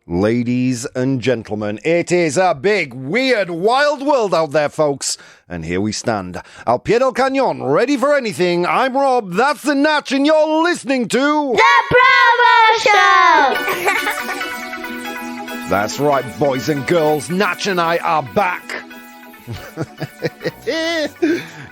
Ladies and gentlemen, it is a big, weird, wild world out there, folks. And here we stand. Al pie del cañón, ready for anything. I'm Rob, that's the Natch, and you're listening to... The ProBoh Show! That's right, boys and girls. Natch and I are back.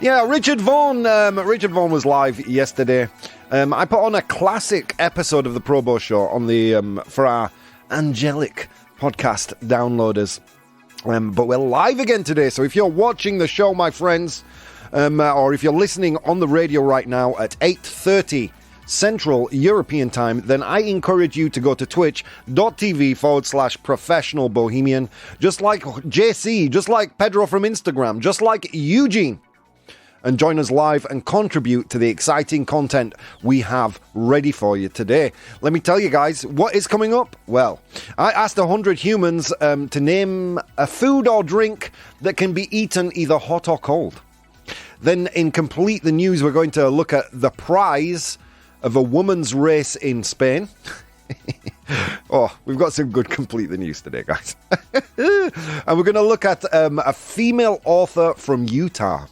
Yeah, Richard Vaughan was live yesterday. I put on a classic episode of the ProBoh Show on the for our angelic podcast downloaders. But we're live again today, so if you're watching the show, my friends, or if you're listening on the radio right now at 8:30 Central European Time, then I encourage you to go to twitch.tv/professional bohemian, just like JC, just like Pedro from Instagram, just like Eugene, and join us live and contribute to the exciting content we have ready for you today. Let me tell you guys, what is coming up? Well, I asked 100 humans to name a food or drink that can be eaten either hot or cold. Then in Complete the News, we're going to look at the prize of a woman's race in Spain. Oh, we've got some good Complete the News today, guys. And we're going to look at a female author from Utah.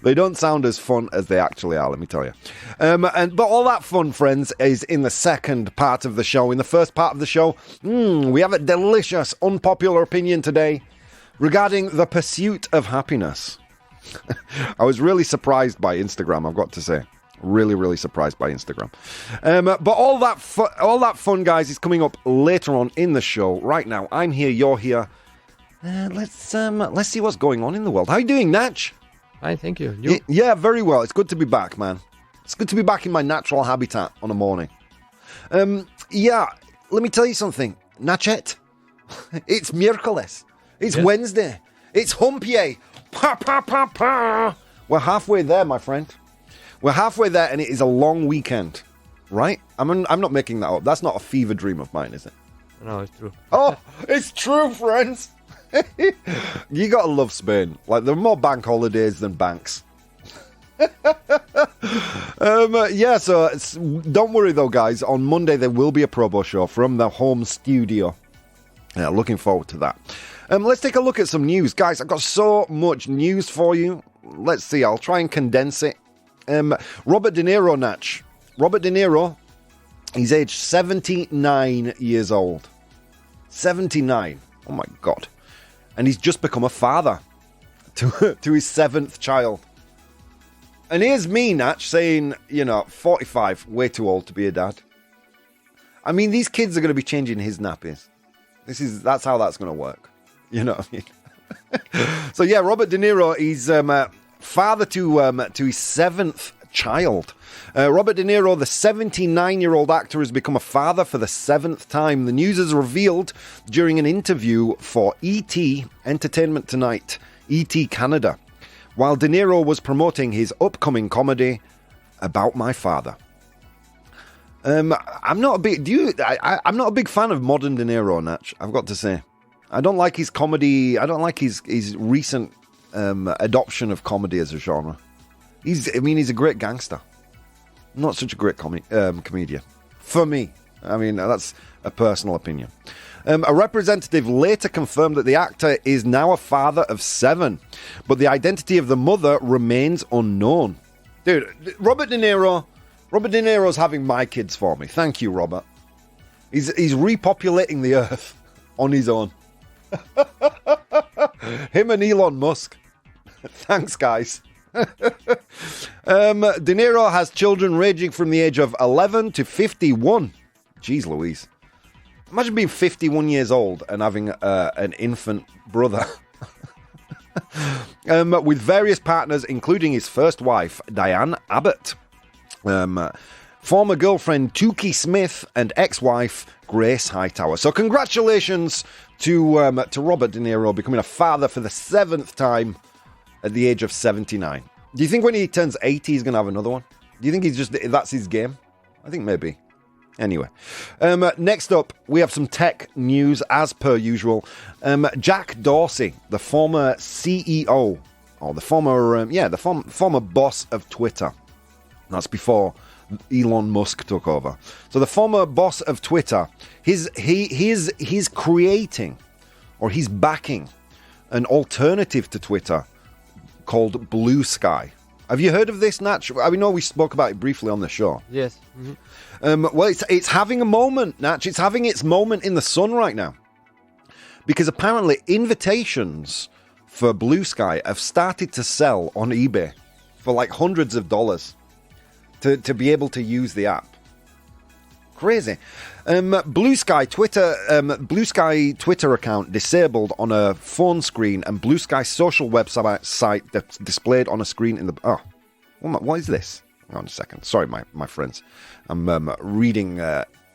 They don't sound as fun as they actually are, let me tell you. But all that fun, friends, is in the second part of the show. In the first part of the show, we have a delicious, unpopular opinion today regarding the pursuit of happiness. I was really surprised by Instagram, I've got to say. Really surprised by Instagram. But all that fun, guys, is coming up later on in the show. Right now, I'm here, you're here. Let's see what's going on in the world. How are you doing, Natch? Fine, thank you. You? Yeah, very well. It's good to be back, man. It's good to be back in my natural habitat on a morning. Yeah, let me tell you something. Natchet, it's miércoles. It's Wednesday. It's hump day. Pa, pa, pa, pa. We're halfway there, my friend. We're halfway there, and it is a long weekend, right? I'm not making that up. That's not a fever dream of mine, is it? No, it's true. Oh, it's true, friends. You gotta love Spain. Like, there are more bank holidays than banks. Yeah, so don't worry though, guys. On Monday there will be a ProBoh Show from the home studio. Yeah, looking forward to that. Let's take a look at some news, guys. I've got so much news for you. Let's see. I'll try and condense it. Robert De Niro, Natch. Robert De Niro. He's aged 79 years old. 79. Oh my God. And he's just become a father to his seventh child. And here's me, Natch, saying, 45, way too old to be a dad. I mean, these kids are going to be changing his nappies. That's how that's going to work. You know what I mean? So yeah, Robert De Niro, he's father to his seventh child. Robert De Niro, the 79-year-old actor, has become a father for the seventh time. The news is revealed during an interview for E.T. Entertainment Tonight, E.T. Canada, while De Niro was promoting his upcoming comedy, About My Father. I'm not a big fan of modern De Niro, Natch, I've got to say. I don't like his comedy. I don't like his recent adoption of comedy as a genre. He's a great gangster. Not such a great comedian. For me. I mean, that's a personal opinion. A representative later confirmed that the actor is now a father of 7, but the identity of the mother remains unknown. Dude, Robert De Niro's having my kids for me. Thank you, Robert. He's repopulating the earth on his own. Him and Elon Musk. Thanks, guys. De Niro has children ranging from the age of 11 to 51. Jeez Louise. Imagine being 51 years old and having an infant brother. With various partners, including his first wife, Diane Abbott. Former girlfriend Tukey Smith and ex-wife Grace Hightower. So congratulations to Robert De Niro becoming a father for the 7th time at the age of 79. Do you think when he turns 80 he's going to have another one? Do you think that's his game? I think maybe. Anyway, next up, we have some tech news as per usual. Jack Dorsey, the former CEO, or the former boss of Twitter. That's before Elon Musk took over. So the former boss of Twitter, he's creating, or he's backing, an alternative to Twitter called Blue Sky. Have you heard of this, Natch? I know we spoke about it briefly on the show. Yes. Mm-hmm. Well, it's having a moment, Natch. It's having its moment in the sun right now. Because apparently invitations for Blue Sky have started to sell on eBay for like hundreds of dollars to be able to use the app. Crazy. Blue Sky Twitter account disabled on a phone screen, and Blue Sky social website that's displayed on a screen in the... Oh, what is this? Hang on a second. Sorry, my friends. I'm reading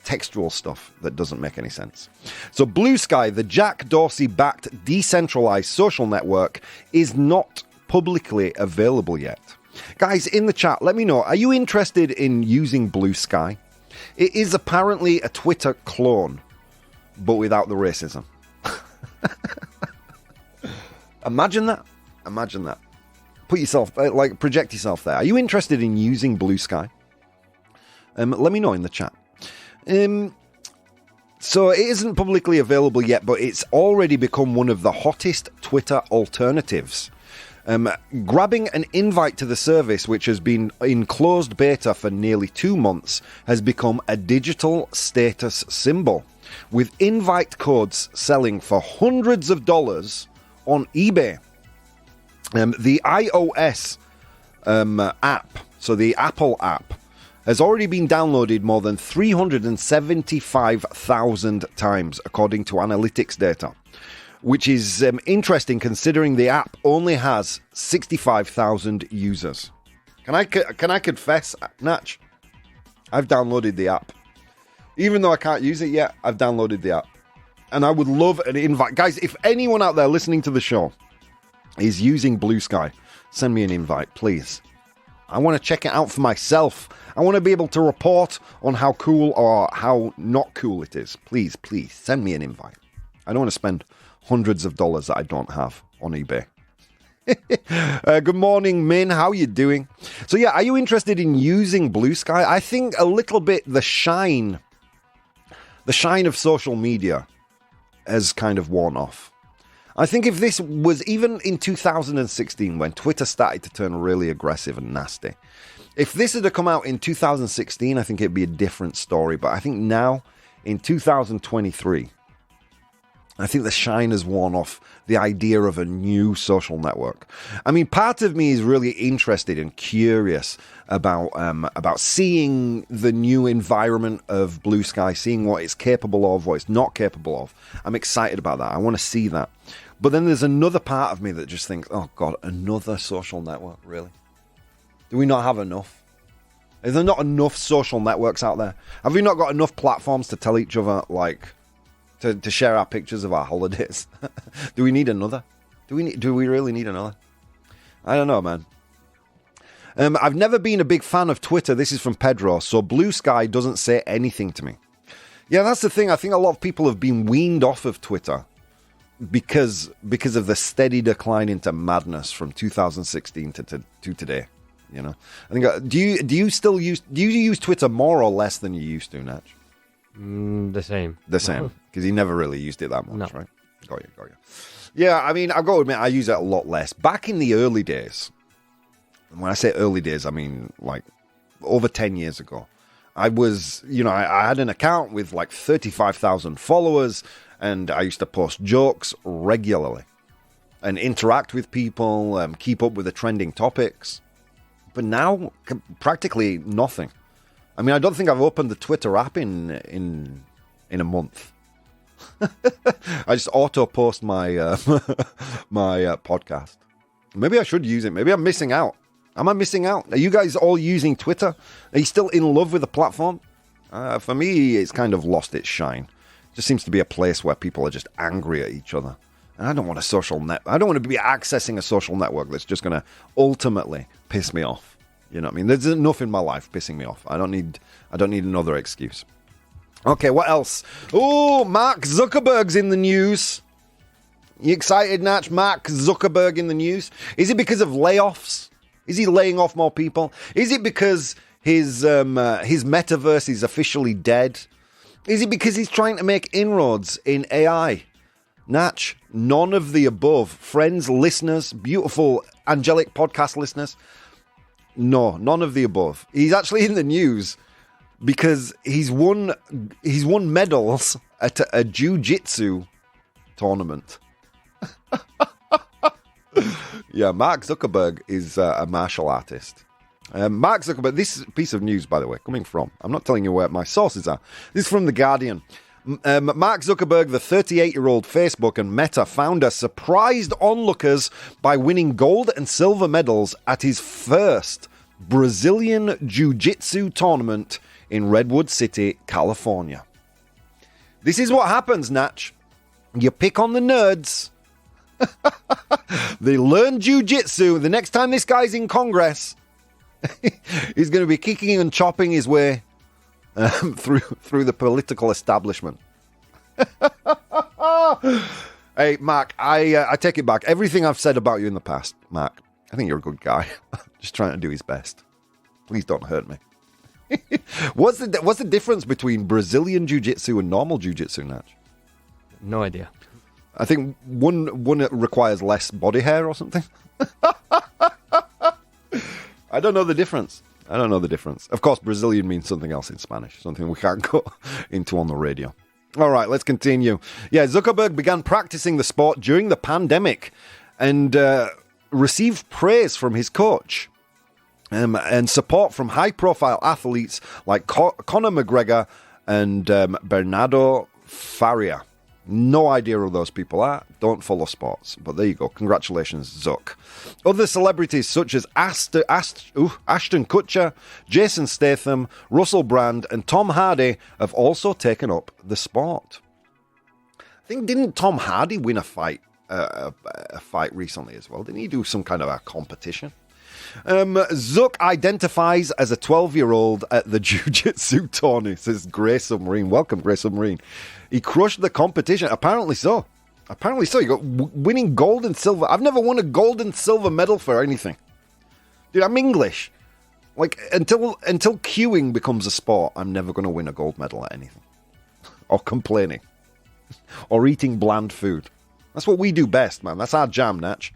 textual stuff that doesn't make any sense. So Blue Sky, the Jack Dorsey-backed decentralized social network, is not publicly available yet. Guys, in the chat, let me know, are you interested in using Blue Sky? It is apparently a Twitter clone, but without the racism. Imagine that. Imagine that. Put yourself, project yourself there. Are you interested in using Blue Sky? Let me know in the chat. So it isn't publicly available yet, but it's already become one of the hottest Twitter alternatives. Grabbing an invite to the service, which has been in closed beta for nearly 2 months, has become a digital status symbol, with invite codes selling for hundreds of dollars on eBay. The iOS app, so the Apple app, has already been downloaded more than 375,000 times, according to analytics data. Which is interesting considering the app only has 65,000 users. Can I confess, Natch? I've downloaded the app. Even though I can't use it yet, I've downloaded the app. And I would love an invite. Guys, if anyone out there listening to the show is using Blue Sky, send me an invite, please. I want to check it out for myself. I want to be able to report on how cool or how not cool it is. Please, send me an invite. I don't want to spend hundreds of dollars that I don't have on eBay. Good morning, Min. How you doing? So yeah, are you interested in using Blue Sky? I think a little bit the shine of social media has kind of worn off. I think if this was even in 2016 when Twitter started to turn really aggressive and nasty, if this had come out in 2016, I think it'd be a different story. But I think now, in 2023, I think the shine has worn off the idea of a new social network. I mean, part of me is really interested and curious about seeing the new environment of Blue Sky, seeing what it's capable of, what it's not capable of. I'm excited about that. I want to see that. But then there's another part of me that just thinks, oh God, another social network, really? Do we not have enough? Is there not enough social networks out there? Have we not got enough platforms to tell each other, like, to share our pictures of our holidays? Do we need another? Do we really need another? I don't know, man. I've never been a big fan of Twitter. This is from Pedro. So Blue Sky doesn't say anything to me. Yeah, that's the thing. I think a lot of people have been weaned off of Twitter because of the steady decline into madness from 2016 to today. You know, I think. Do you use Twitter more or less than you used to, Natch? The same. The same, because you never really used it that much, No. right? Got you. Yeah, I mean, I've got to admit, I use it a lot less. Back in the early days, and when I say early days, I mean like over 10 years ago, I was, I had an account with like 35,000 followers, and I used to post jokes regularly and interact with people, keep up with the trending topics. But now, practically nothing. I mean, I don't think I've opened the Twitter app in a month. I just auto-post my podcast. Maybe I should use it. Maybe I'm missing out. Am I missing out? Are you guys all using Twitter? Are you still in love with the platform? For me, it's kind of lost its shine. It just seems to be a place where people are just angry at each other. And I don't want I don't want to be accessing a social network that's just going to ultimately piss me off. You know what I mean? There's enough in my life pissing me off. I don't need another excuse. Okay, what else? Oh, Mark Zuckerberg's in the news. You excited, Natch? Mark Zuckerberg in the news? Is it because of layoffs? Is he laying off more people? Is it because his metaverse is officially dead? Is it because he's trying to make inroads in AI? Natch, none of the above. Friends, listeners, beautiful, angelic podcast listeners. No, none of the above. He's actually in the news because he's won medals at a Jiu-Jitsu tournament. Yeah, Mark Zuckerberg is a martial artist. Mark Zuckerberg, this piece of news, by the way, coming from, I'm not telling you where my sources are. This is from The Guardian. Mark Zuckerberg, the 38-year-old Facebook and Meta founder, surprised onlookers by winning gold and silver medals at his first Brazilian Jiu-Jitsu tournament in Redwood City, California. This is what happens, Natch. You pick on the nerds. They learn Jiu-Jitsu. The next time this guy's in Congress, he's going to be kicking and chopping his way through the political establishment. Hey, Mark, I take it back. Everything I've said about you in the past, Mark, I think you're a good guy. Just trying to do his best. Please don't hurt me. What's the difference between Brazilian Jiu-Jitsu and normal Jiu-Jitsu, Natch? No idea. I think one requires less body hair or something. I don't know the difference. Of course, Brazilian means something else in Spanish, something we can't go into on the radio. All right, let's continue. Yeah, Zuckerberg began practicing the sport during the pandemic and received praise from his coach and support from high-profile athletes like Conor McGregor and Bernardo Faria. No idea who those people are. Don't follow sports. But there you go. Congratulations, Zuck. Other celebrities such as Ashton Kutcher, Jason Statham, Russell Brand, and Tom Hardy have also taken up the sport. I think, didn't Tom Hardy win a fight recently as well? Didn't he do some kind of a competition? Zuck identifies as a 12-year-old at the Jiu-Jitsu tourney, says Grey Submarine. Welcome, Grey Submarine. He crushed the competition. Apparently so. You got winning gold and silver. I've never won a gold and silver medal for anything. Dude, I'm English. Like, until queuing becomes a sport, I'm never going to win a gold medal at anything. Or complaining. Or eating bland food. That's what we do best, man. That's our jam, Natch.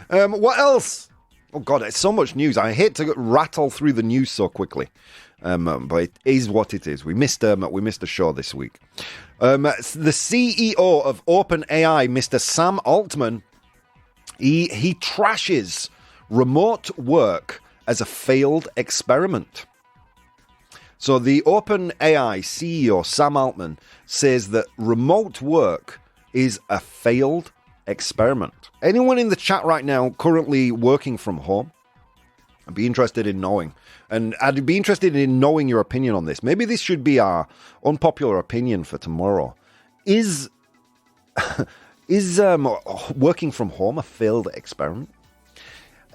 What else? Oh, God, it's so much news. I hate to rattle through the news so quickly. But it is what it is. We missed a show this week. The CEO of OpenAI, Mr. Sam Altman, he trashes remote work as a failed experiment. So the OpenAI CEO, Sam Altman, says that remote work is a failed experiment. Anyone in the chat right now currently working from home? I'd be interested in knowing. And I'd be interested in knowing your opinion on this. Maybe this should be our unpopular opinion for tomorrow. Is working from home a failed experiment?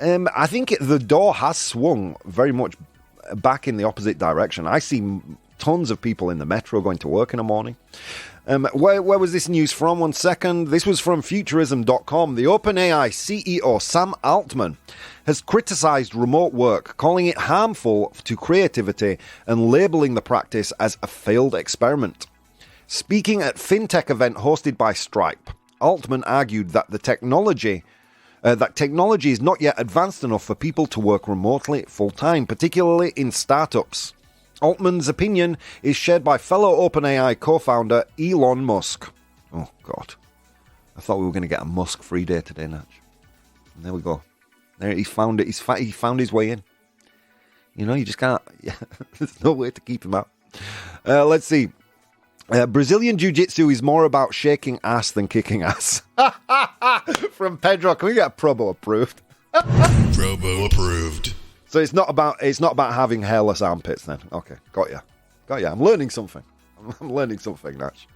I think the door has swung very much back in the opposite direction. I see tons of people in the metro going to work in the morning. Where was this news from? 1 second. This was from Futurism.com. The OpenAI CEO, Sam Altman, has criticized remote work, calling it harmful to creativity and labeling the practice as a failed experiment. Speaking at fintech event hosted by Stripe, Altman argued that technology is not yet advanced enough for people to work remotely full-time, particularly in startups. Altman's opinion is shared by fellow OpenAI co-founder Elon Musk. Oh, God. I thought we were going to get a Musk-free day today, Natch. And there we go. There, he found it. He found his way in. You know, you just can't... There's no way to keep him out. Let's see. Brazilian Jiu-Jitsu is more about shaking ass than kicking ass. From Pedro. Can we get ProBoh approved? ProBoh approved. So it's not about having hairless armpits then. Okay, got ya. I'm learning something. Natch.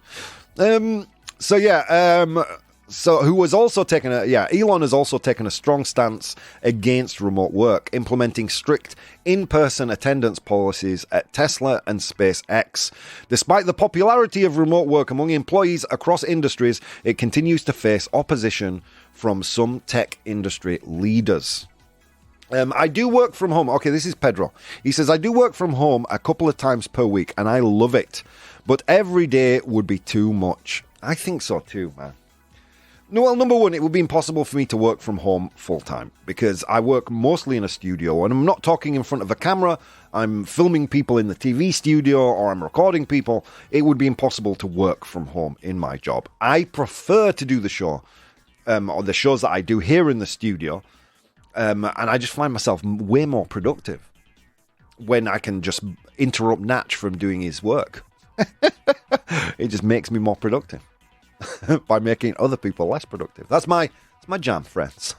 So who was also taking Elon has also taken a strong stance against remote work, implementing strict in-person attendance policies at Tesla and SpaceX. Despite the popularity of remote work among employees across industries, it continues to face opposition from some tech industry leaders. I do work from home. Okay, this is Pedro. He says, I do work from home a couple of times per week, and I love it. But every day would be too much. I think so too, man. No, well, number one, it would be impossible for me to work from home full-time because I work mostly in a studio, and I'm not talking in front of a camera. I'm filming people in the TV studio, or I'm recording people. It would be impossible to work from home in my job. I prefer to do the show, or the shows that I do here in the studio, and I just find myself way more productive when I can just interrupt Natch from doing his work. It just makes me more productive by making other people less productive. That's my jam, friends.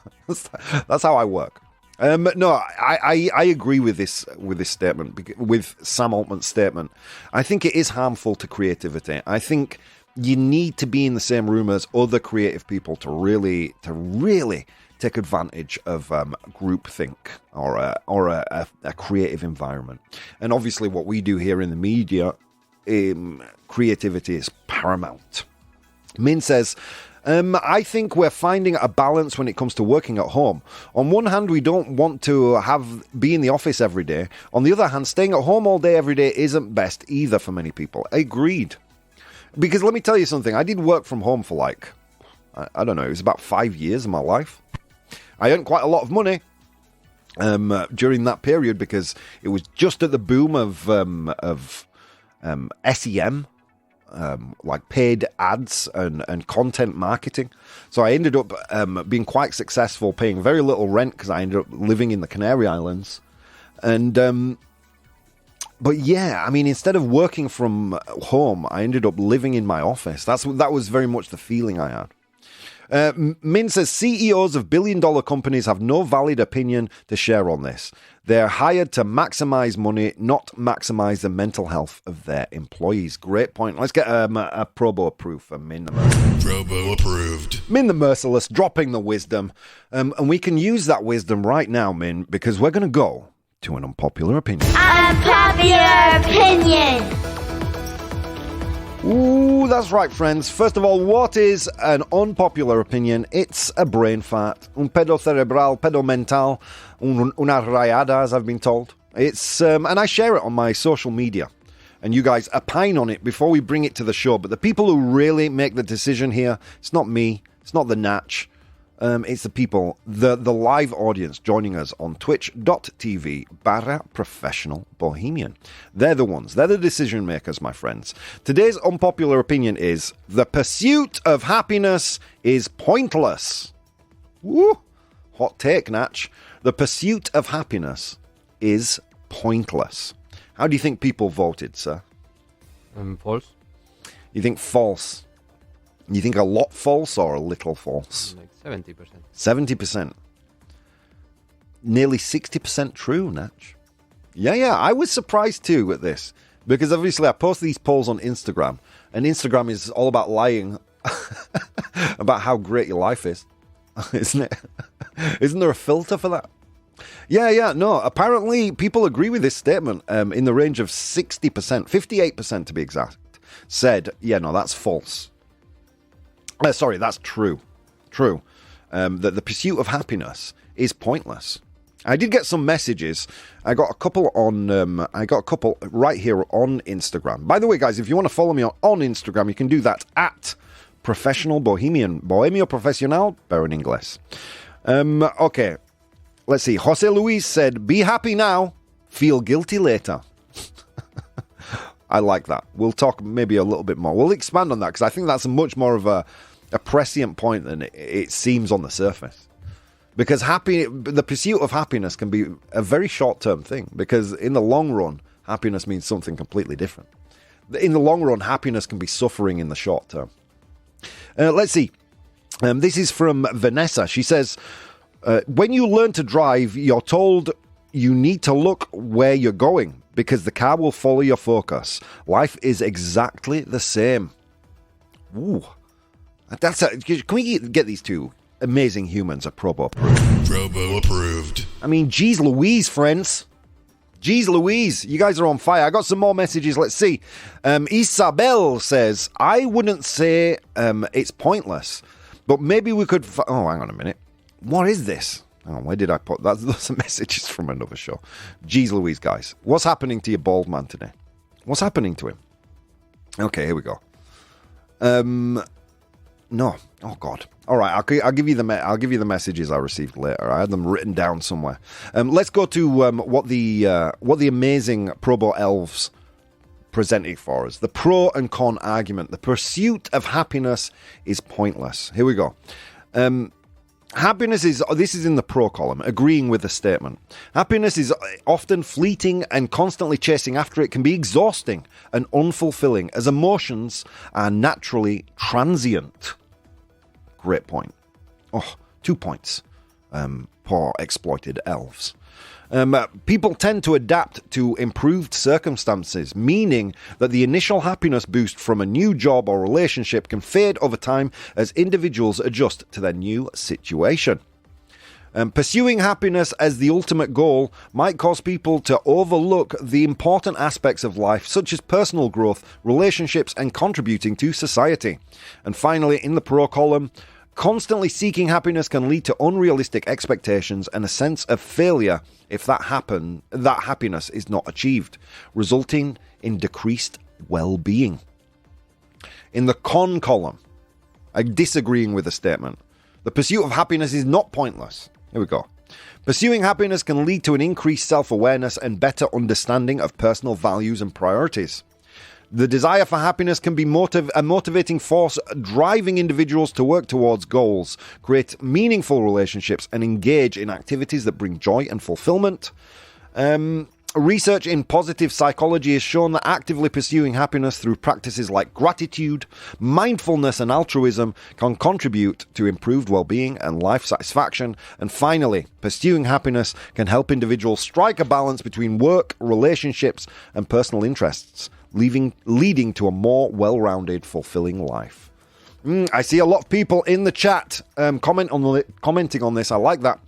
That's how I work. No, I agree with this statement, with Sam Altman's statement. I think it is harmful to creativity. I think you need to be in the same room as other creative people to really take advantage of groupthink or a creative environment. And obviously, what we do here in the media, creativity is paramount. Min says, I think we're finding a balance when it comes to working at home. On one hand, we don't want to be in the office every day. On the other hand, staying at home all day every day isn't best either for many people. Agreed. Because let me tell you something. I did work from home for I don't know, it was about 5 years of my life. I earned quite a lot of money during that period because it was just at the boom of SEM. Like paid ads and content marketing. So I ended up being quite successful, paying very little rent because I ended up living in the Canary Islands. And but yeah, I mean, instead of working from home, I ended up living in my office. That was very much the feeling I had. Min says CEOs of billion-dollar companies have no valid opinion to share on this. They're hired to maximize money, not maximize the mental health of their employees. Great point. Let's get a ProBoh approved for Min the Merciless. ProBoh approved. Min the Merciless, dropping the wisdom. And we can use that wisdom right now, Min, because we're going to go to an unpopular opinion. Unpopular opinion. Ooh, that's right, friends. First of all, what is an unpopular opinion? It's a brain fart. Un pedo cerebral, pedo mental, una rayada, as I've been told. It's and I share it on my social media. And you guys opine on it before we bring it to the show. But the people who really make the decision here, it's not me, it's not the Natch. It's the people, the live audience joining us on twitch.tv/professional bohemian. They're the ones. They're the decision makers, my friends. Today's unpopular opinion is the pursuit of happiness is pointless. Woo! Hot take, Natch. The pursuit of happiness is pointless. How do you think people voted, sir? False. You think false? You think a lot false or a little false? Like 70%. 70%. Nearly 60% true, Natch. Yeah, I was surprised too at this. Because obviously I post these polls on Instagram. And Instagram is all about lying about how great your life is. Isn't it? Isn't there a filter for that? Yeah, no. Apparently people agree with this statement in the range of 60%, 58% to be exact, said, yeah, no, that's false. Sorry, that's true. True. That the pursuit of happiness is pointless. I did get some messages. I got a couple right here on Instagram. By the way, guys, if you want to follow me on Instagram, you can do that at Professional Bohemian. Bohemio Profesional, pero en inglés. Okay. Let's see. Jose Luis said, "Be happy now, feel guilty later." I like that. We'll talk maybe a little bit more. We'll expand on that because I think that's much more of a prescient point than it seems on the surface. Because the pursuit of happiness can be a very short-term thing because in the long run, happiness means something completely different. In the long run, happiness can be suffering in the short term. Let's see. This is from Vanessa. She says, when you learn to drive, you're told you need to look where you're going because the car will follow your focus. Life is exactly the same. Ooh. Can we get these two amazing humans at ProBoh approved? ProBoh approved. I mean, geez Louise, friends. Geez Louise, you guys are on fire. I got some more messages. Let's see. Isabel says, I wouldn't say it's pointless, but maybe we could... Oh, hang on a minute. What is this? Oh, where did I put that? Those are messages from another show. Jeez Louise, guys. What's happening to your bald man today? What's happening to him? Okay, here we go. No. Oh God. All right, I'll give you the messages I received later. I had them written down somewhere. Let's go to what the amazing ProBoh elves presented for us. The pro and con argument. The pursuit of happiness is pointless. Here we go. Happiness is, this is in the pro column, agreeing with the statement. Happiness is often fleeting, and constantly chasing after it can be exhausting and unfulfilling, as emotions are naturally transient. Great point. Oh, 2 points. Poor exploited elves. People tend to adapt to improved circumstances, meaning that the initial happiness boost from a new job or relationship can fade over time as individuals adjust to their new situation. Pursuing happiness as the ultimate goal might cause people to overlook the important aspects of life, such as personal growth, relationships, and contributing to society. And finally, in the pro column, constantly seeking happiness can lead to unrealistic expectations and a sense of failure if that happiness is not achieved, resulting in decreased well-being. In the con column, I'm disagreeing with the statement. The pursuit of happiness is not pointless. Here we go. Pursuing happiness can lead to an increased self-awareness and better understanding of personal values and priorities. The desire for happiness can be a motivating force, driving individuals to work towards goals, create meaningful relationships, and engage in activities that bring joy and fulfillment. Research in positive psychology has shown that actively pursuing happiness through practices like gratitude, mindfulness, and altruism can contribute to improved well-being and life satisfaction. And finally, pursuing happiness can help individuals strike a balance between work, relationships, and personal interests, leading to a more well-rounded, fulfilling life. I see a lot of people in the chat commenting on this. I like that.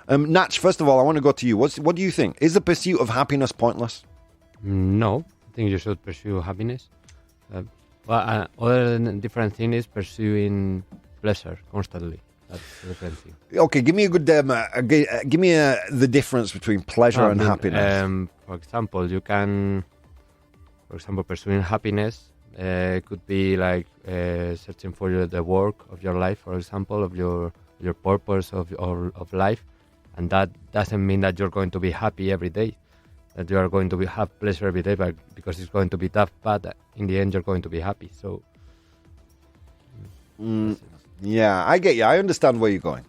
Natch, first of all, I want to go to you. What do you think? Is the pursuit of happiness pointless? No, I think you should pursue happiness. Other than different thing is pursuing pleasure constantly. That's a different thing. Okay, give me a good give me the difference between pleasure and happiness. For example, you can, pursuing happiness could be like searching for the work of your life, for example, of your purpose of life, and that doesn't mean that you're going to be happy every day, that you are going to have pleasure every day, but because it's going to be tough, but in the end you're going to be happy. So yeah, I get you. I understand where you're going.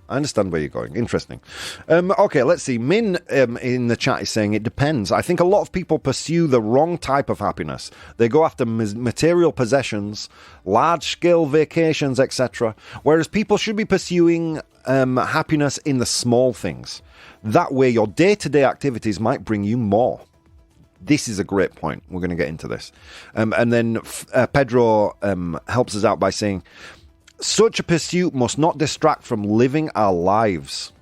Interesting. Okay, let's see. Min in the chat is saying it depends. I think a lot of people pursue the wrong type of happiness. They go after material possessions, large-scale vacations, etc. Whereas people should be pursuing happiness in the small things. That way, your day-to-day activities might bring you more. This is a great point. We're going to get into this. And then Pedro helps us out by saying, such a pursuit must not distract from living our lives.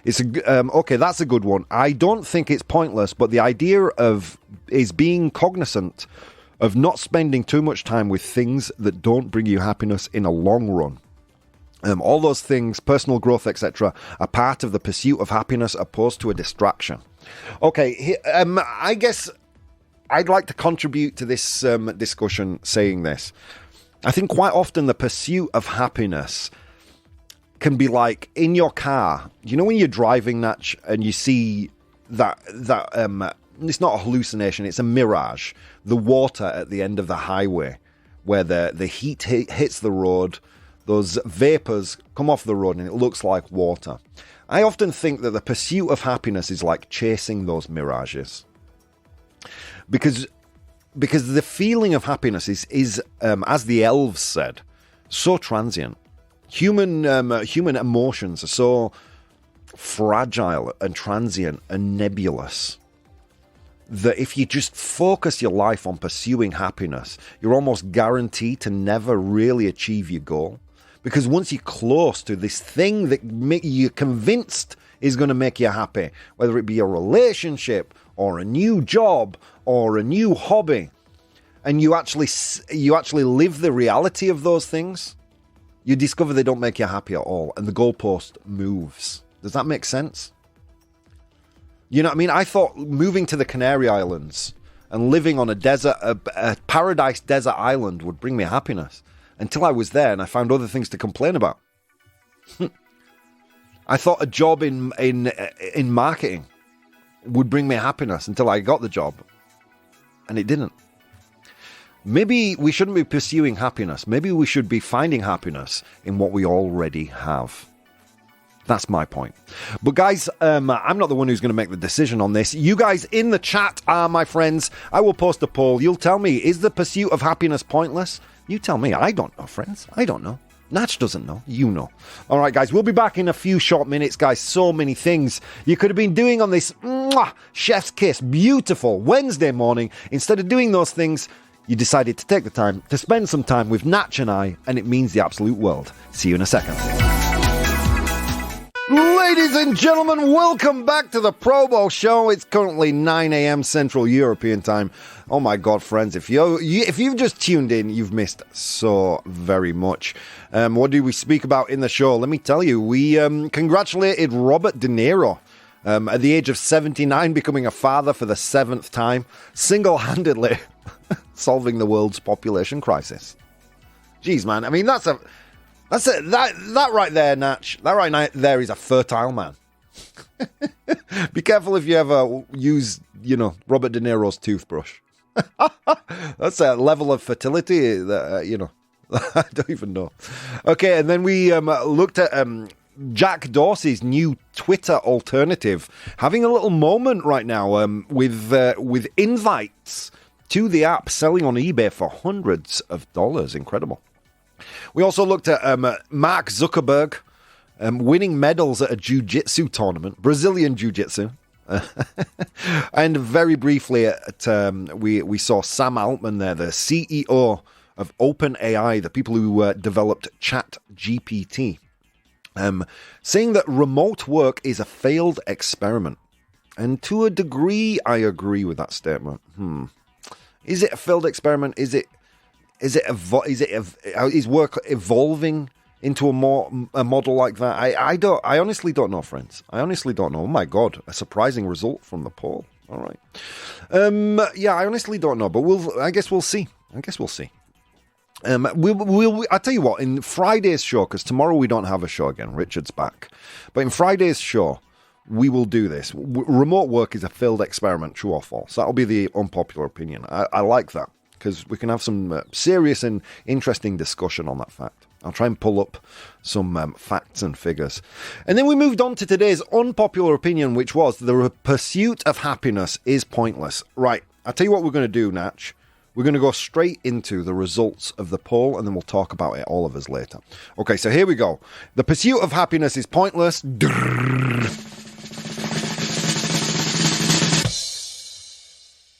It's okay, that's a good one. I don't think it's pointless, but the idea is being cognizant of not spending too much time with things that don't bring you happiness in a long run. All those things, personal growth, etc., are part of the pursuit of happiness opposed to a distraction. Okay, I guess I'd like to contribute to this discussion saying this. I think quite often the pursuit of happiness can be like in your car. You know when you're driving, Natch, and you see that it's not a hallucination, it's a mirage. The water at the end of the highway where the heat hits the road, those vapors come off the road and it looks like water. I often think that the pursuit of happiness is like chasing those mirages. Because the feeling of happiness is as the elves said, so transient. Human emotions are so fragile and transient and nebulous that if you just focus your life on pursuing happiness, you're almost guaranteed to never really achieve your goal. Because once you're close to this thing that you're convinced is going to make you happy, whether it be a relationship or a new job or a new hobby, and you actually live the reality of those things, you discover they don't make you happy at all, and the goalpost moves. Does that make sense? You know what I mean? I thought moving to the Canary Islands and living on a desert, a paradise desert island would bring me happiness. Until I was there and I found other things to complain about. I thought a job in marketing would bring me happiness until I got the job. And it didn't. Maybe we shouldn't be pursuing happiness. Maybe we should be finding happiness in what we already have. That's my point. But guys, I'm not the one who's going to make the decision on this. You guys in the chat are my friends. I will post a poll. You'll tell me, is the pursuit of happiness pointless? You tell me. I don't know, friends. I don't know. Natch doesn't know. You know. All right, guys. We'll be back in a few short minutes, guys. So many things you could have been doing on this chef's kiss, beautiful Wednesday morning. Instead of doing those things, you decided to take the time to spend some time with Natch and I, and it means the absolute world. See you in a second. Ladies and gentlemen, welcome back to the ProBoh Show. It's currently 9 a.m. Central European Time. Oh my God, friends, if you've just tuned in, you've missed so very much. What do we speak about in the show? Let me tell you, we congratulated Robert De Niro at the age of 79, becoming a father for the 7th time, single-handedly solving the world's population crisis. Jeez, man, I mean, that right there, Natch. That right there is a fertile man. Be careful if you ever use, Robert De Niro's toothbrush. That's a level of fertility that, I don't even know. Okay, and then we looked at Jack Dorsey's new Twitter alternative, having a little moment right now with invites to the app selling on eBay for hundreds of dollars. Incredible. We also looked at Mark Zuckerberg winning medals at a Jiu-Jitsu tournament, Brazilian Jiu-Jitsu. And very briefly, we saw Sam Altman there, the CEO of OpenAI, the people who developed ChatGPT, saying that remote work is a failed experiment. And to a degree, I agree with that statement. Is it a failed experiment? Is work evolving into a model like that? I honestly don't know, friends. I honestly don't know. Oh my God, a surprising result from the poll. All right. I honestly don't know, but I guess we'll see. I'll tell you what, in Friday's show, because tomorrow we don't have a show again, Richard's back, but in Friday's show, we will do this. Remote work is a failed experiment, true or false. That'll be the unpopular opinion. I like that, because we can have some serious and interesting discussion on that fact. I'll try and pull up some facts and figures. And then we moved on to today's unpopular opinion, which was the pursuit of happiness is pointless. Right, I'll tell you what we're going to do, Natch. We're going to go straight into the results of the poll, and then we'll talk about it, all of us, later. Okay, so here we go. The pursuit of happiness is pointless.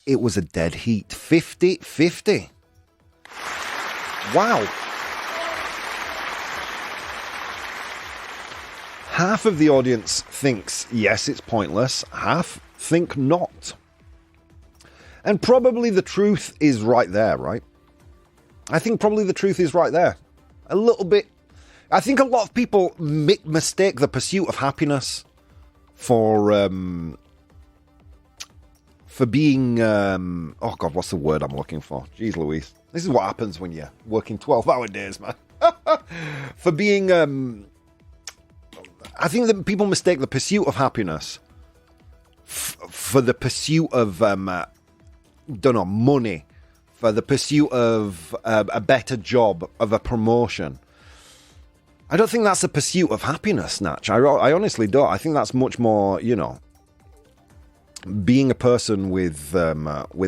It was a dead heat. 50-50. Wow. Half of the audience thinks, yes, it's pointless. Half think not. And probably the truth is right there, right? I think probably the truth is right there. A little bit. I think a lot of people mistake the pursuit of happiness for being, oh God, what's the word I'm looking for? Jeez Louise. This is what happens when you're working 12-hour days, man. For being, I think that people mistake the pursuit of happiness for the pursuit of, money, for the pursuit of a better job, of a promotion. I don't think that's the pursuit of happiness, Natch. I honestly don't. I think that's much more, being a person with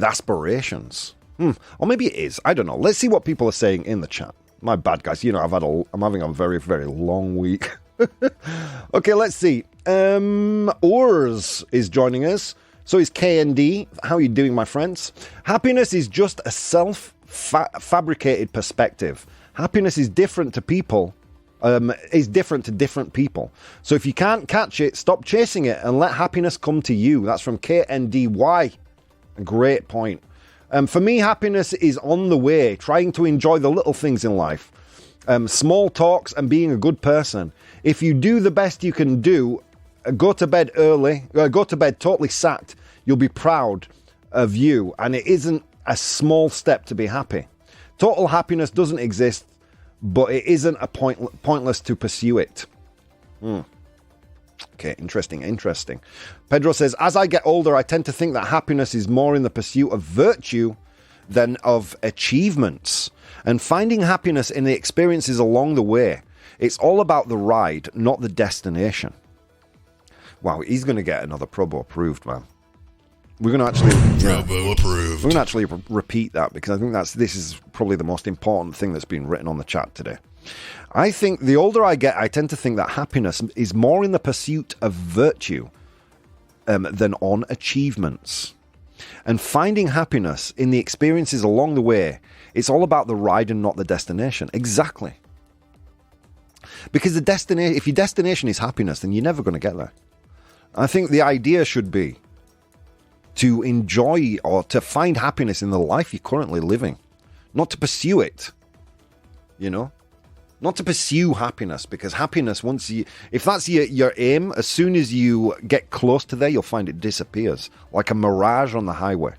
aspirations. Or maybe it is. I don't know. Let's see what people are saying in the chat. My bad, guys. I'm having a very, very long week. Okay, let's see. Urs is joining us. So is KND. How are you doing, my friends? Happiness is just a self-fabricated perspective. Happiness is different to people. Is different to different people. So if you can't catch it, stop chasing it and let happiness come to you. That's from KNDY. A great point. For me, happiness is on the way, trying to enjoy the little things in life. Small talks and being a good person. If you do the best you can do, go to bed early, go to bed totally sacked. You'll be proud of you, and it isn't a small step to be happy. Total happiness doesn't exist, but it isn't a pointless to pursue it. Okay, interesting. Pedro says, as I get older, I tend to think that happiness is more in the pursuit of virtue than of achievements. And finding happiness in the experiences along the way. It's all about the ride, not the destination. Wow, he's going to get another ProBoh approved, man. We're going to actually ProBoh approved. We're going to actually repeat that, because I think this is probably the most important thing that's been written on the chat today. I think the older I get, I tend to think that happiness is more in the pursuit of virtue than on achievements. And finding happiness in the experiences along the way, it's all about the ride and not the destination. Exactly. Because if your destination is happiness, then you're never going to get there. I think the idea should be to enjoy or to find happiness in the life you're currently living, not to pursue it, you know? Not to pursue happiness, because happiness, if that's your aim, as soon as you get close to there, you'll find it disappears, like a mirage on the highway.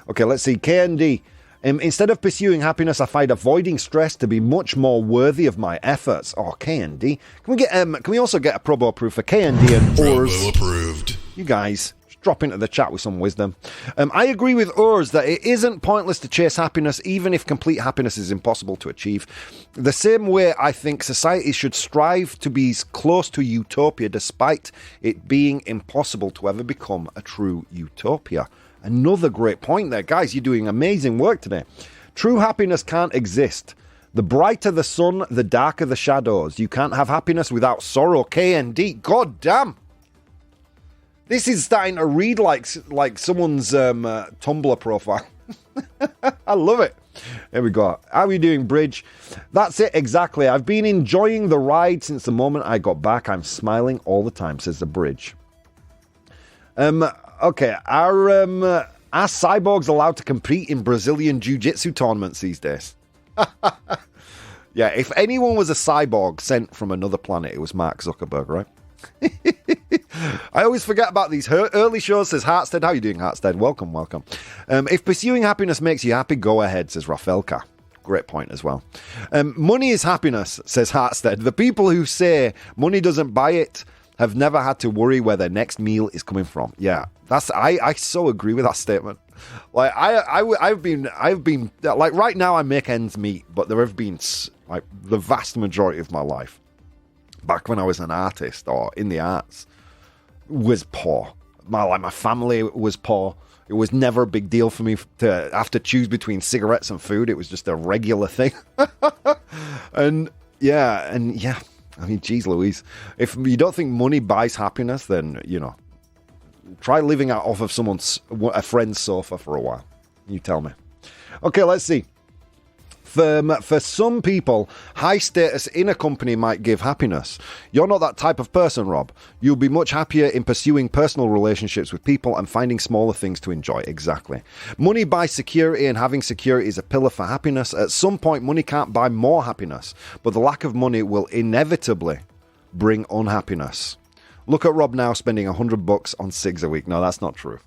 Okay, let's see. KND. Instead of pursuing happiness, I find avoiding stress to be much more worthy of my efforts. Oh, KND. Can we also get a ProBoh approved for KND and Urs? ProBoh approved. You guys, drop into the chat with some wisdom. I agree with Urs that it isn't pointless to chase happiness, even if complete happiness is impossible to achieve. The same way I think society should strive to be close to utopia, despite it being impossible to ever become a true utopia. Another great point there. Guys, you're doing amazing work today. True happiness can't exist. The brighter the sun, the darker the shadows. You can't have happiness without sorrow. KND. God damn. This is starting to read like someone's Tumblr profile. I love it. There we go. How are you doing, Bridge? That's it, exactly. I've been enjoying the ride since the moment I got back. I'm smiling all the time, says the Bridge. Okay, are cyborgs allowed to compete in Brazilian Jiu-Jitsu tournaments these days? Yeah, if anyone was a cyborg sent from another planet, it was Mark Zuckerberg, right? I always forget about these early shows, says Hartstead. How are you doing, Hartstead? Welcome. If pursuing happiness makes you happy, go ahead, says Rafelka. Great point as well. Money is happiness, says Hartstead. The people who say money doesn't buy it have never had to worry where their next meal is coming from. Yeah, I so agree with that statement. Like I've been like, right now I make ends meet, but there have been like the vast majority of my life, back when I was an artist or in the arts, was poor. My family was poor. It was never a big deal for me to have to choose between cigarettes and food. It was just a regular thing. and yeah. I mean, geez Louise, if you don't think money buys happiness, then, you know, try living out off of a friend's sofa for a while. You tell me. Okay, let's see. For some people, high status in a company might give happiness. You're not that type of person, Rob. You'll be much happier in pursuing personal relationships with people and finding smaller things to enjoy. Exactly. Money buys security, and having security is a pillar for happiness. At some point, money can't buy more happiness, but the lack of money will inevitably bring unhappiness. Look at Rob now spending $100 on cigs a week. No, that's not true.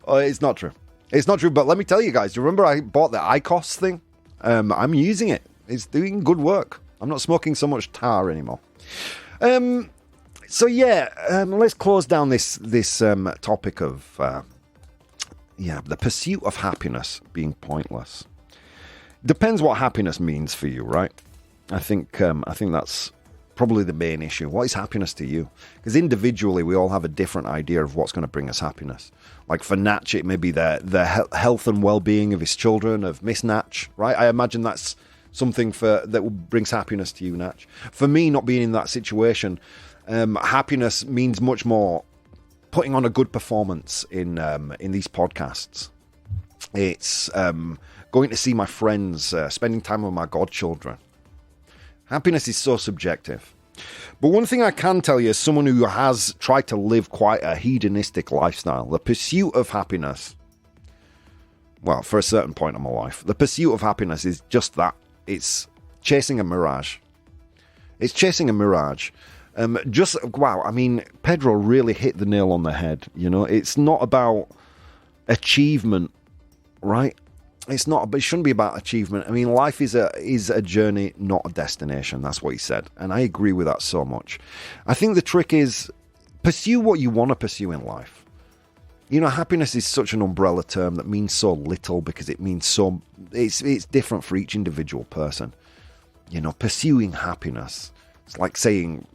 It's not true. It's not true, but let me tell you guys, do you remember I bought the IQOS thing? I'm using it. It's doing good work. I'm not smoking so much tar anymore. So yeah, let's close down this topic of the pursuit of happiness being pointless. Depends what happiness means for you, right? I think that's probably the main issue. What is happiness to you? Because individually, we all have a different idea of what's going to bring us happiness. Like for Natch, it may be the health and well-being of his children, of Miss Natch, right? I imagine that's something that brings happiness to you, Natch. For me, not being in that situation, happiness means much more putting on a good performance in these podcasts. It's going to see my friends, spending time with my godchildren. Happiness is so subjective. But one thing I can tell you, as someone who has tried to live quite a hedonistic lifestyle, the pursuit of happiness, well, for a certain point in my life, the pursuit of happiness is just that. It's chasing a mirage. It's chasing a mirage. Wow, I mean, Pedro really hit the nail on the head, you know? It's not about achievement, right? It shouldn't be about achievement. I mean, life is a journey, not a destination. That's what he said. And I agree with that so much. I think the trick is pursue what you want to pursue in life. You know, happiness is such an umbrella term that means so little because it means so... It's different for each individual person. You know, pursuing happiness. It's like saying,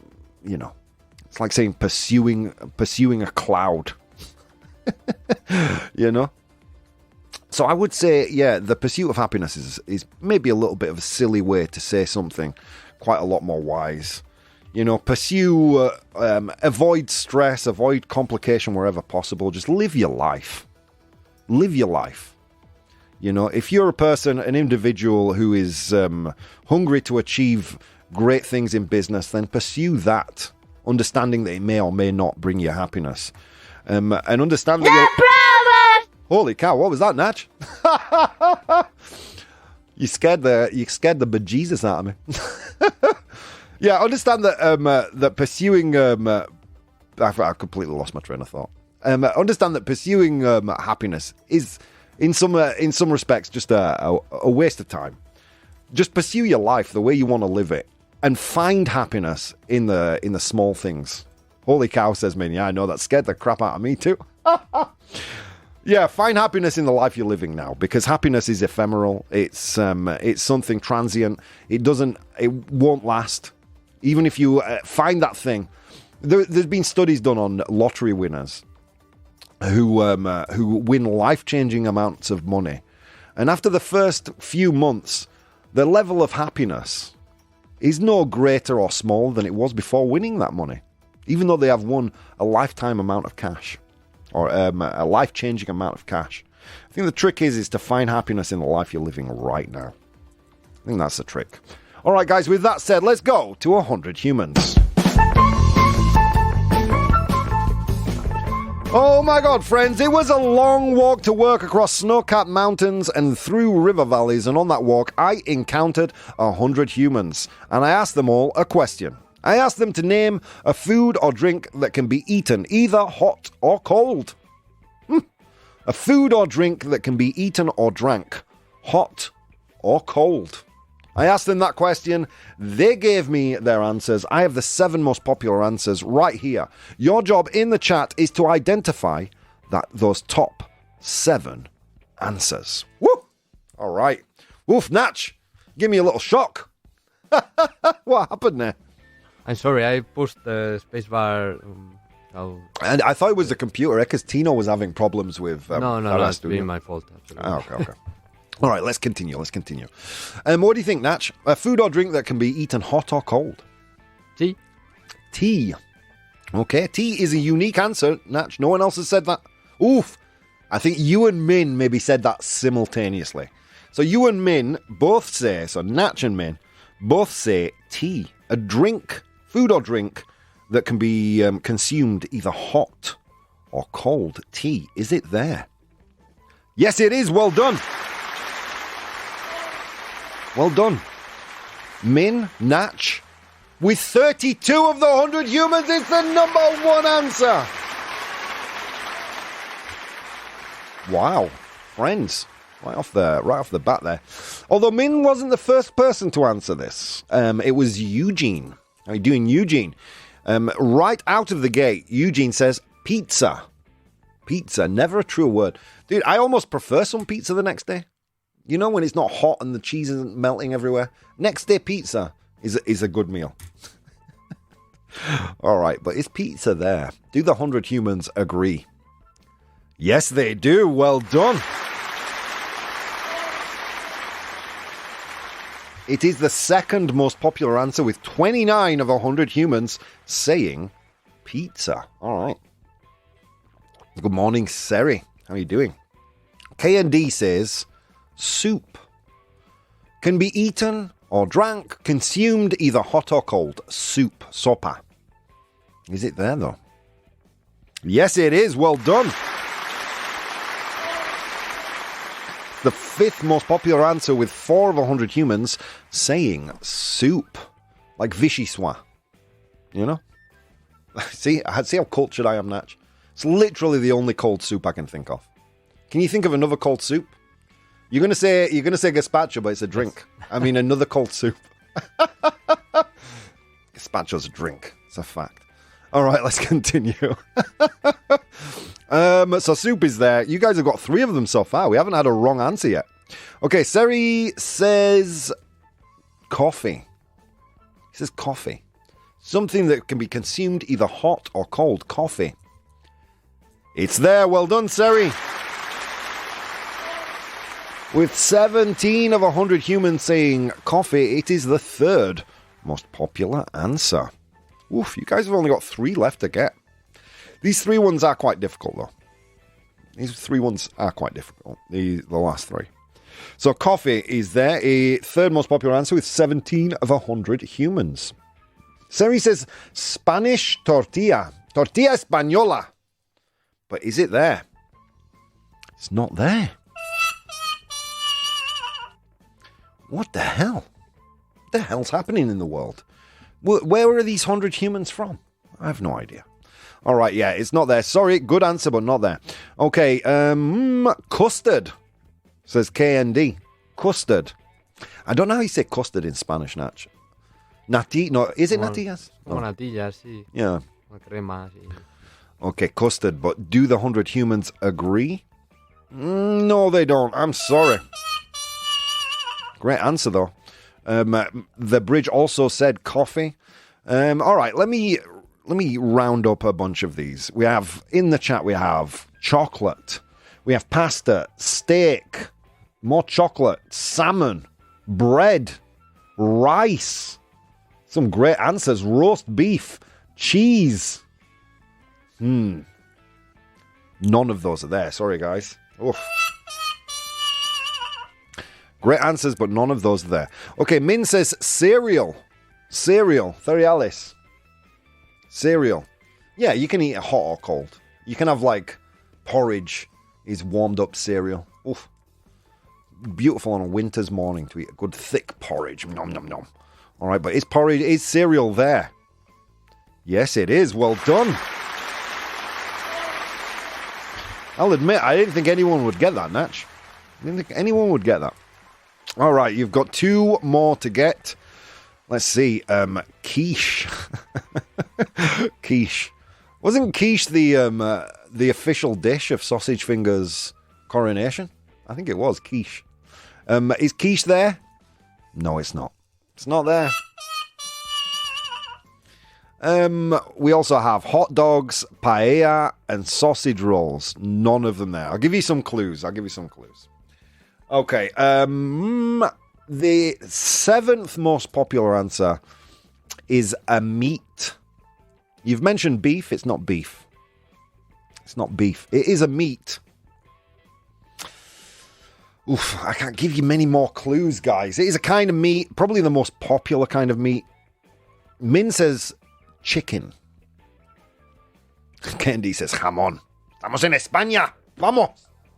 you know, it's like saying pursuing a cloud. You know? So I would say, yeah, the pursuit of happiness is maybe a little bit of a silly way to say something quite a lot more wise. You know, pursue, avoid stress, avoid complication wherever possible. Just live your life. Live your life. You know, if you're a person, an individual who is hungry to achieve great things in business, then pursue that, understanding that it may or may not bring you happiness. And understand that Holy cow, what was that, Natch? You scared the bejesus out of me. Yeah, understand that that pursuing I completely lost my train of thought. Understand that pursuing happiness is in some respects just a waste of time. Just pursue your life the way you want to live it, and find happiness in the small things. Holy cow, says Min. Yeah, I know, that scared the crap out of me too. Yeah, find happiness in the life you're living now, because happiness is ephemeral. It's something transient. It won't last. Even if you find that thing, there's been studies done on lottery winners who win life-changing amounts of money, and after the first few months, their level of happiness is no greater or smaller than it was before winning that money, even though they have won a lifetime amount of cash, or a life-changing amount of cash. I think the trick is to find happiness in the life you're living right now. I think that's the trick. All right, guys, with that said, let's go to 100 humans. Oh my God, friends, it was a long walk to work across snow-capped mountains and through river valleys, and on that walk, I encountered 100 humans, and I asked them all a question. I asked them to name a food or drink that can be eaten, either hot or cold. A food or drink that can be eaten or drank, hot or cold. I asked them that question. They gave me their answers. I have the 7 most popular answers right here. Your job in the chat is to identify those top 7 answers. Woo! All right. Woof, Natch, give me a little shock. What happened there? I'm sorry, I pushed the spacebar. And I thought it was the computer, because Tino was having problems with... No, it's been my fault, actually. Okay. All right, let's continue. What do you think, Natch? A food or drink that can be eaten hot or cold? Tea. Okay, tea is a unique answer, Natch. No one else has said that. Oof. I think you and Min maybe said that simultaneously. So you and Min both say, so Natch and Min both say tea. A drink, food or drink that can be consumed either hot or cold. Tea. Is it there? Yes, it is. Well done. Well done. Min, Natch, with 32 of the 100 humans, it's the number 1 answer. Wow. Friends, right off the bat there. Although Min wasn't the first person to answer this. It was Eugene. How are you doing, Eugene? Right out of the gate, Eugene says pizza. Pizza, never a true word. Dude, I almost prefer some pizza the next day. You know, when it's not hot and the cheese isn't melting everywhere? Next day pizza is a good meal. All right, but is pizza there? Do the 100 humans agree? Yes, they do. Well done. It is the second most popular answer, with 29 of 100 humans saying pizza. All right. Good morning, Seri. How are you doing? K&D says soup. Can be eaten or drank, consumed either hot or cold. Soup, sopa. Is it there, though? Yes, it is. Well done. The 5th most popular answer, with 4 of 100 humans saying soup. Like vichyssoise. You know? See how cultured I am, Natch? It's literally the only cold soup I can think of. Can you think of another cold soup? You're gonna say gazpacho, but it's a drink. I mean, another cold soup. Gazpacho's a drink. It's a fact. All right, let's continue. So soup is there. You guys have got 3 of them so far. We haven't had a wrong answer yet. Okay, Seri says coffee. He says coffee. Something that can be consumed either hot or cold. Coffee. It's there. Well done, Seri. With 17 of 100 humans saying coffee, it is the 3rd most popular answer. Oof, you guys have only got 3 left to get. These 3 ones are quite difficult, though. These 3 ones are quite difficult, the last 3. So coffee is there, a 3rd most popular answer with 17 of 100 humans. Seri says Spanish tortilla. Tortilla española. But is it there? It's not there. What the hell? What the hell's happening in the world? Where are these 100 humans from? I have no idea. All right, yeah, it's not there. Sorry, good answer, but not there. Okay, custard, says KND. Custard. I don't know how you say custard in Spanish, Natch. Nati? No, is it natillas? No. Natillas, sí. Yeah. Una crema, sí. Okay, custard, but do the 100 humans agree? No, they don't. I'm sorry. Great answer, though. The bridge also said coffee. All right, let me round up a bunch of these. We have, in the chat, we have chocolate. We have pasta, steak, more chocolate, salmon, bread, rice. Some great answers. Roast beef, cheese. None of those are there. Sorry, guys. Oof. Great answers, but none of those are there. Okay, Min says cereal. Cereal. Cereales. Cereal. Yeah, you can eat it hot or cold. You can have, like, porridge is warmed up cereal. Oof. Beautiful on a winter's morning to eat a good thick porridge. Nom, nom, nom. All right, but is cereal there? Yes, it is. Well done. I'll admit, I didn't think anyone would get that, Natch. I didn't think anyone would get that. All right, you've got 2 more to get. Let's see. Quiche. Quiche. Wasn't quiche the official dish of Sausage Finger's coronation? I think it was quiche. Is quiche there? No, it's not. It's not there. We also have hot dogs, paella, and sausage rolls. None of them there. I'll give you some clues. Okay. The 7th most popular answer is a meat. You've mentioned beef. It's not beef. It's not beef. It is a meat. Oof, I can't give you many more clues, guys. It is a kind of meat, probably the most popular kind of meat. Min says chicken. Candy says jamón. Estamos en España. Vamos.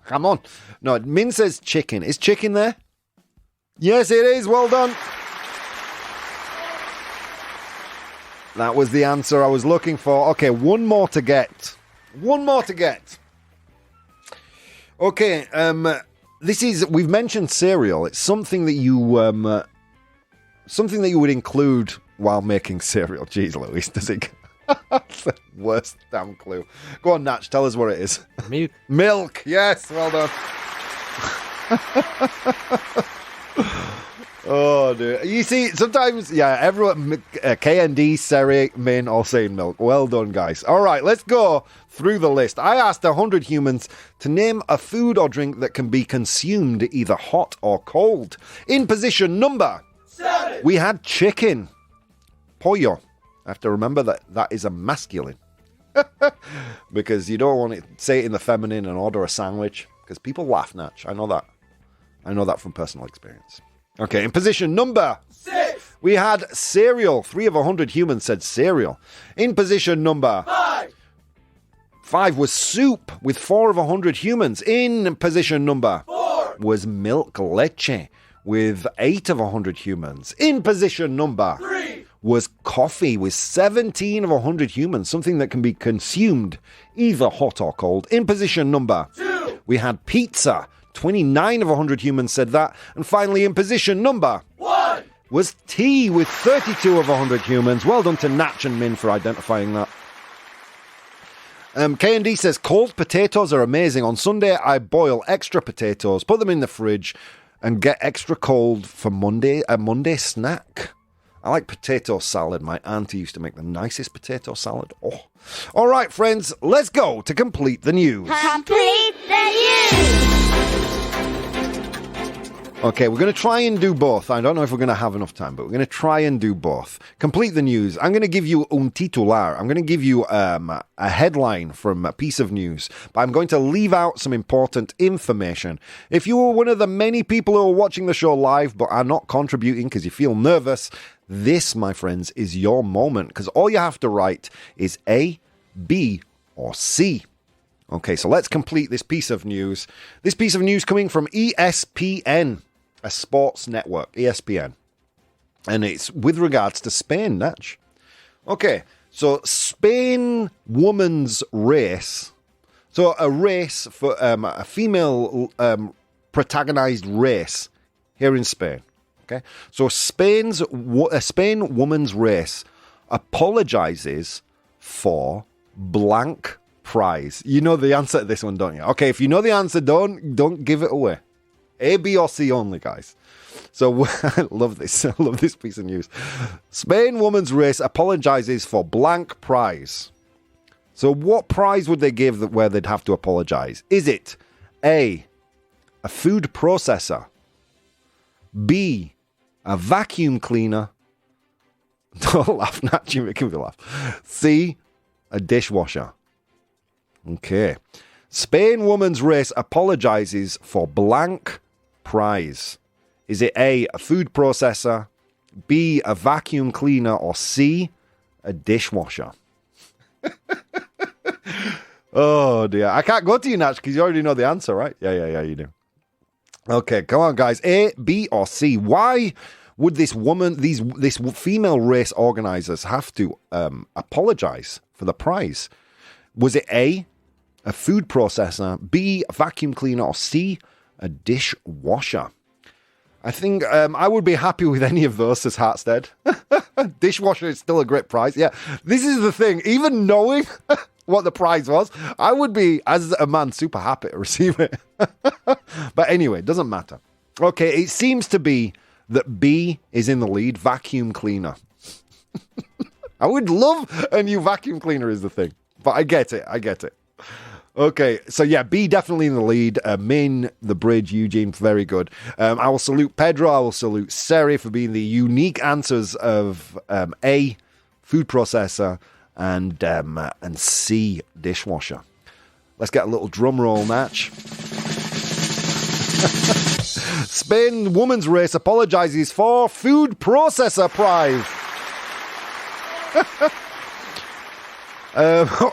Jamón. No, Min says chicken. Is chicken there? Yes, it is. Well done. That was the answer I was looking for. Okay, one more to get. Okay, we've mentioned cereal. It's something that you would include while making cereal. Jeez Louise, does it? That's the worst damn clue. Go on, Natch, tell us what it is. Milk. Milk, yes, well done. Oh, dude. You see, sometimes, yeah, everyone, KND, Seri, Min, all saying milk. Well done, guys. All right, let's go through the list. I asked 100 humans to name a food or drink that can be consumed either hot or cold. In position number 7, we had chicken. Pollo. I have to remember that is a masculine. Because you don't want to say it in the feminine and order a sandwich. Because people laugh, Natch. I know that. I know that from personal experience. Okay, in position number 6, we had cereal. 3 of 100 humans said cereal. In position number 5 was soup, with 4 of 100 humans. In position number 4 was milk leche, with 8 of 100 humans. In position number 3 was coffee with 17 of 100 humans, something that can be consumed either hot or cold. In position number 2, we had pizza. 29 of 100 humans said that. And finally, in position number 1 was tea with 32 of 100 humans. Well done to Natch and Min for identifying that. K&D says, cold potatoes are amazing. On Sunday, I boil extra potatoes, put them in the fridge, and get extra cold for Monday, a Monday snack. I like potato salad. My auntie used to make the nicest potato salad. Oh. All right, friends, let's go to complete the news. Complete the news. Okay, we're going to try and do both. I don't know if we're going to have enough time, but we're going to try and do both. Complete the news. I'm going to give you un titular. I'm going to give you a headline from a piece of news, but I'm going to leave out some important information. If you are one of the many people who are watching the show live but are not contributing because you feel nervous, this, my friends, is your moment, because all you have to write is A, B, or C. Okay, so let's complete this piece of news. This piece of news coming from ESPN, a sports network, ESPN. And it's with regards to Spain, Natch. Okay, so Spain women's race. So a race for a female protagonized race here in Spain. Okay, so Spain women's race apologizes for blank prize. You know the answer to this one, don't you? Okay, if you know the answer, don't give it away. A, B, or C only, guys. So I love this. I love this piece of news. Spain women's race apologizes for blank prize. So what prize would they give where they'd have to apologize? Is it A, a food processor, B, a vacuum cleaner, don't laugh, Nat, you're making me laugh, C, a dishwasher? Okay. Spain women's race apologizes for blank prize. Is it A, a food processor, B, a vacuum cleaner, or C, a dishwasher? Oh, dear. I can't go to you, Natch, because you already know the answer, right? Yeah, you do. Okay, come on, guys. A, B, or C? Why would this female race organizers have to apologize for the prize? Was it A, a food processor, B, a vacuum cleaner, or C, a dishwasher? I think I would be happy with any of those, says Hartstead. Dishwasher is still a great prize. Yeah, this is the thing. Even knowing what the prize was, I would be, as a man, super happy to receive it. But anyway, it doesn't matter. Okay, it seems to be that B is in the lead, vacuum cleaner. I would love a new vacuum cleaner is the thing. But I get it. Okay, so yeah, B definitely in the lead. Min, the bridge, Eugene, very good. I will salute Pedro. I will salute Seri for being the unique answers of A, food processor, and C, dishwasher. Let's get a little drum roll, Natch. Spain women's race apologizes for food processor prize.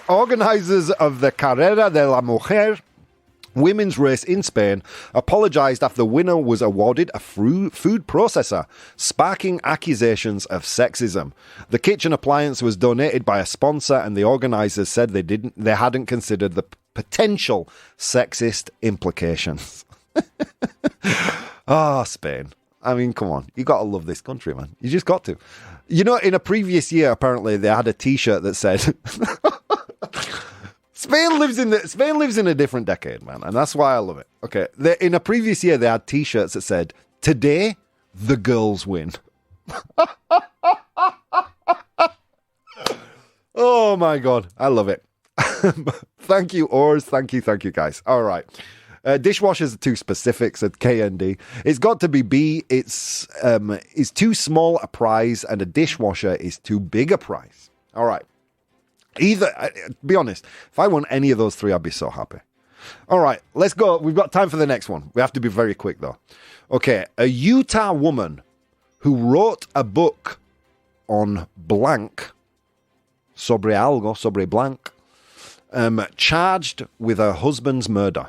Organizers of the Carrera de la Mujer women's race in Spain apologized after the winner was awarded a food processor, sparking accusations of sexism. The kitchen appliance was donated by a sponsor, and the organizers said they hadn't considered the potential sexist implications. Spain. I mean, come on. You got to love this country, man. You just got to. You know, in a previous year, apparently, they had a T-shirt that said, Spain lives in a different decade, man. And that's why I love it. Okay. In a previous year, they had T-shirts that said, today, the girls win. Oh, my God. I love it. Thank you, Ors. Thank you, guys. All right. Dishwashers are too specific, said KND. It's got to be B. It's too small a prize, and a dishwasher is too big a prize. All right. Be honest, if I won any of those three, I'd be so happy. All right, let's go. We've got time for the next one. We have to be very quick, though. Okay, a Utah woman who wrote a book on blank, sobre algo, sobre blank, charged with her husband's murder.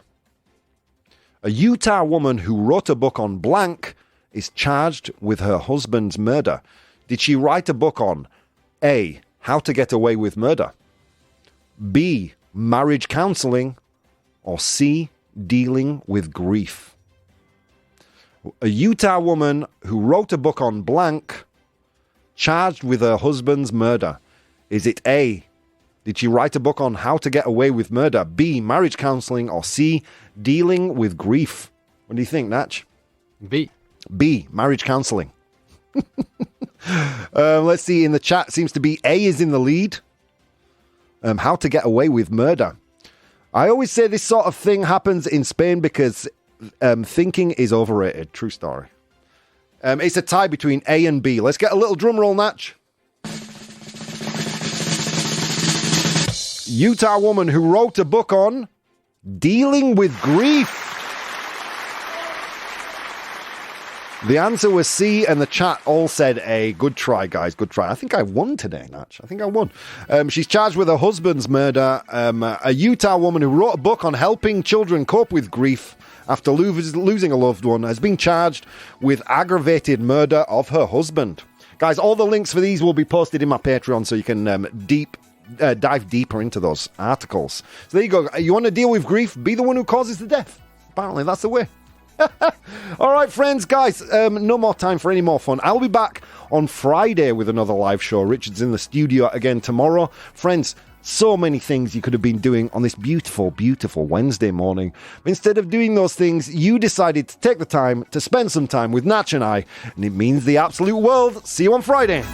A Utah woman who wrote a book on blank is charged with her husband's murder. Did she write a book on A, how to get away with murder, B, marriage counseling, or C, dealing with grief? A Utah woman who wrote a book on blank, charged with her husband's murder. Is it A, did she write a book on how to get away with murder, B, marriage counseling, or C, dealing with grief? What do you think, Natch? B. B, marriage counseling. Let's see, in the chat, seems to be A is in the lead. How to get away with murder. I always say this sort of thing happens in Spain because thinking is overrated. True story. It's a tie between A and B. Let's get a little drum roll, Natch. Utah woman who wrote a book on dealing with grief. The answer was C, and the chat all said A. Good try, guys. Good try. I think I won today, Natch. I think I won. She's charged with her husband's murder. A Utah woman who wrote a book on helping children cope with grief after losing a loved one has been charged with aggravated murder of her husband. Guys, all the links for these will be posted in my Patreon, so you can dive deeper into those articles. So there you go. You want to deal with grief? Be the one who causes the death. Apparently, that's the way. All right, friends, guys, no more time for any more fun. I'll be back on Friday with another live show. Richard's in the studio again tomorrow. Friends, so many things you could have been doing on this beautiful, beautiful Wednesday morning. But instead of doing those things, you decided to take the time to spend some time with Natch and I, and it means the absolute world. See you on Friday.